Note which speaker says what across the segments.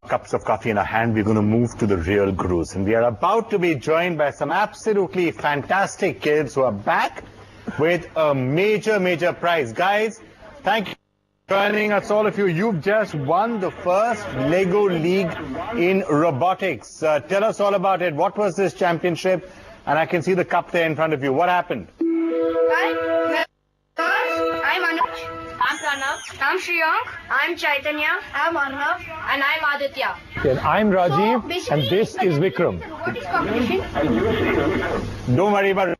Speaker 1: Cups of coffee in our hand, we're going to move to the real gurus. And we are about to be joined by some absolutely fantastic kids who are back with a major prize. Guys, thank you for joining us, all of you. You've just won the first Lego League in robotics. Tell us all about it. What was this championship? And I can see the cup there in front of you. What happened?
Speaker 2: Hi, I'm Anuj. I'm Pranav. I'm Shriyank. I'm Chaitanya. I'm Arnav. And I'm Aditya.
Speaker 3: And I'm Rajiv. And this is Vikram.
Speaker 2: Robotics competition.
Speaker 1: Don't worry about it.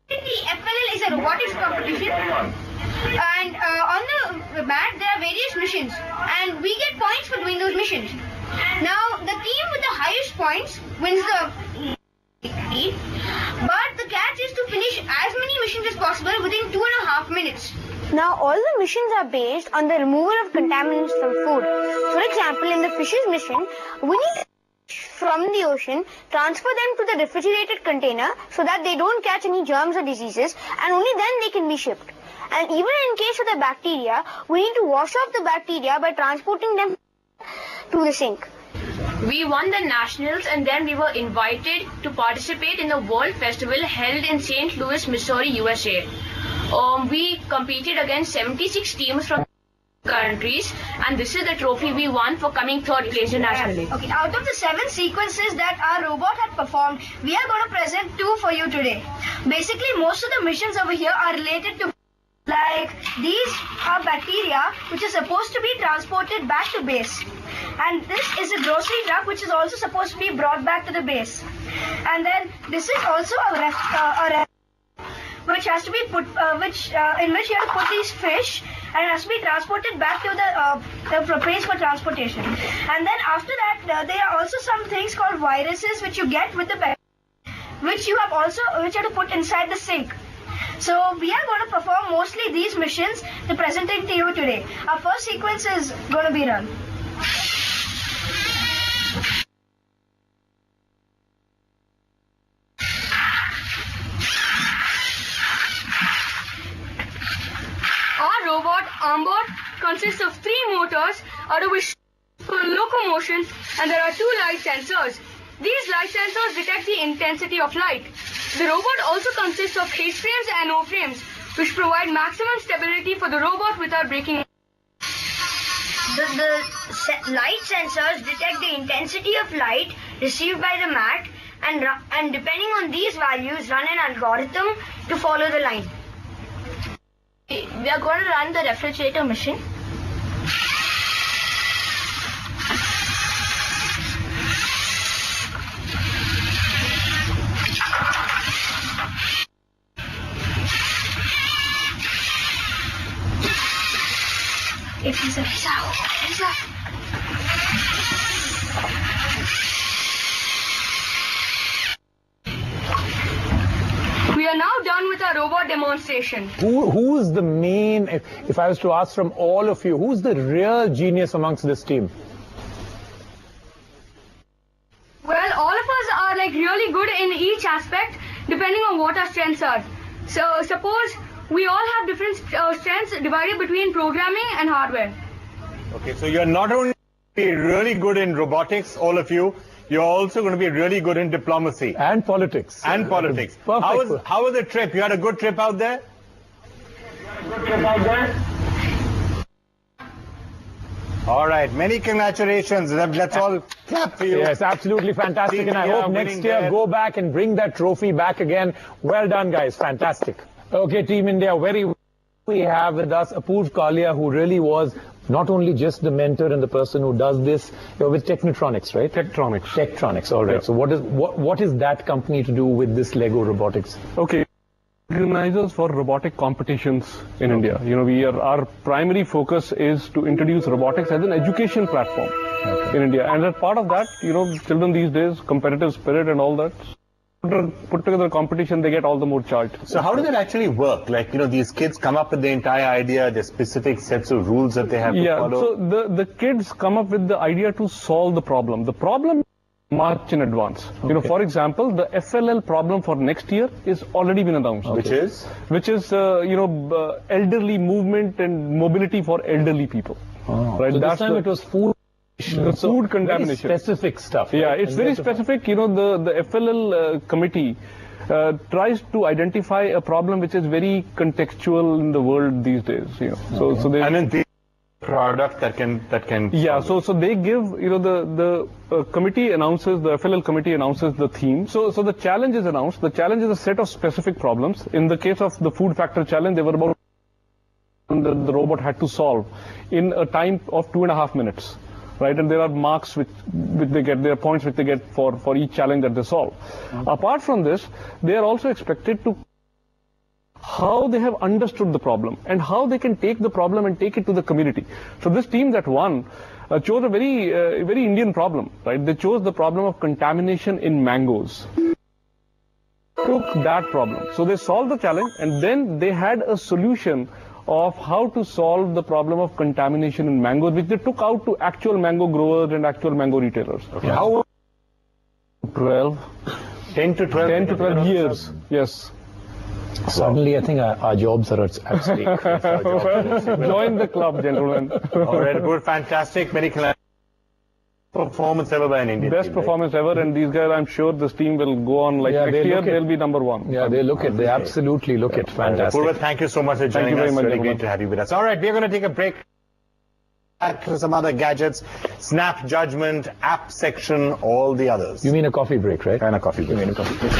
Speaker 2: The FLL is a robotics competition. And on the mat, there are various missions. And we get points for doing those missions. Now, the team with the highest points wins the league. But the catch is to finish as many missions as possible within 2.5 minutes.
Speaker 4: Now, all the missions are based on the removal of contaminants from food. For example, in the fishes mission, we need fish from the ocean, transfer them to the refrigerated container so that they don't catch any germs or diseases, and only then they can be shipped. And even in case of the bacteria, we need to wash off the bacteria by transporting them to the sink.
Speaker 5: We won the nationals and then we were invited to participate in the World Festival held in St. Louis, Missouri, USA. We competed against 76 teams from countries, and this is the trophy we won for coming third place nationally.
Speaker 2: Okay, out of the 7 sequences that our robot had performed, we are going to present 2 for you today. Basically, most of the missions over here are related to, like, these are bacteria which is supposed to be transported back to base. And this is a grocery truck which is also supposed to be brought back to the base. And then this is also a which has to be put, in which you have to put these fish, and it has to be transported back to the place for transportation. And then after that, there are also some things called viruses which you get with the bacteria, which you have to put inside the sink. So we are going to perform mostly these missions to presenting to you today. Our first sequence is going to be run.
Speaker 5: Our robot onboard consists of 3 motors, out of which for locomotion, and there are 2 light sensors. These light sensors detect the intensity of light. The robot also consists of H-frames and O-frames, which provide maximum stability for the robot without breaking.
Speaker 2: The light sensors detect the intensity of light received by the mat, and depending on these values, run an algorithm to follow the line.
Speaker 5: We are going to run the refrigerator mission. We are now done with our robot demonstration.
Speaker 3: Who's the main, if I was to ask from all of you, who's the real genius amongst this team?
Speaker 5: Well, all of us are really good in each aspect, depending on what our strengths are. So suppose we all have different strengths divided between programming and hardware.
Speaker 1: Okay, so you're not only really good in robotics, all of you, you're also going to be really good in diplomacy.
Speaker 3: And politics.
Speaker 1: And politics.
Speaker 3: Perfect.
Speaker 1: How was the trip? You had a good trip out there? All right, many congratulations. Let's all clap for you.
Speaker 3: Yes, absolutely fantastic. And I hope next year go back and bring that trophy back again. Well done, guys. Fantastic. Okay, Team India, we have with us Apurv Kalia, who really was not only just the mentor and the person who does this, you're with Technotronics, right? Tektronix, all right. Yeah. So what is that company to do with this Lego robotics?
Speaker 6: Okay. Organizers for robotic competitions in India. Our primary focus is to introduce robotics as an education platform in India. And as part of that, children these days, competitive spirit and all that, put together a competition, they get all the more charged.
Speaker 1: So how does it actually work? These kids come up with the entire idea, the specific sets of rules that they have to follow?
Speaker 6: So the kids come up with the idea to solve the problem. The problem much in advance. You know, for example, the FLL problem for next year is already been announced.
Speaker 1: Which is?
Speaker 6: Which is, elderly movement and mobility for elderly people. Right?
Speaker 3: So
Speaker 6: That's
Speaker 3: this time
Speaker 6: the-
Speaker 3: it was food.
Speaker 6: food contamination.
Speaker 3: Very specific stuff.
Speaker 6: Yeah,
Speaker 3: right?
Speaker 6: it's very specific. You know, the FLL committee tries to identify a problem which is very contextual in the world these days. You know, so they.
Speaker 1: And then the product that can.
Speaker 6: Yeah, so they give, the committee announces, the FLL committee announces the theme. So the challenge is announced. The challenge is a set of specific problems. In the case of the food factor challenge, they were about the robot had to solve in a time of 2.5 minutes. Right, and there are marks which they get, there are points which they get for each challenge that they solve. Apart from this, they are also expected to how they have understood the problem and how they can take the problem and take it to the community. So this team that won chose a very Indian problem, right? They chose the problem of contamination in mangoes. Took that problem. So they solved the challenge and then they had a solution of how to solve the problem of contamination in mangoes, which they took out to actual mango growers and actual mango retailers.
Speaker 1: Okay. How?
Speaker 6: 12.
Speaker 1: 10 to 12.
Speaker 6: 10 to 12 years. Yes.
Speaker 3: Suddenly, I think our jobs are at stake.
Speaker 6: Join the club, gentlemen.
Speaker 1: All right, good, fantastic, medical performance ever by an Indian
Speaker 6: Best
Speaker 1: team,
Speaker 6: performance ever, and these guys, I'm sure this team will go on like
Speaker 3: Yeah,
Speaker 6: next
Speaker 3: they
Speaker 6: year,
Speaker 3: look it.
Speaker 6: they'll be number one.
Speaker 3: Yeah, they absolutely look it. Fantastic.
Speaker 1: Purva, thank you so much for joining
Speaker 6: you very
Speaker 1: us.
Speaker 6: much,
Speaker 1: Really
Speaker 6: gentlemen.
Speaker 1: great to have you with us. All right, we're going to take a break. Back to some other gadgets, Snap Judgment, app section, all the others.
Speaker 3: You mean a coffee break, right?
Speaker 1: And a coffee break.
Speaker 3: You mean a coffee break.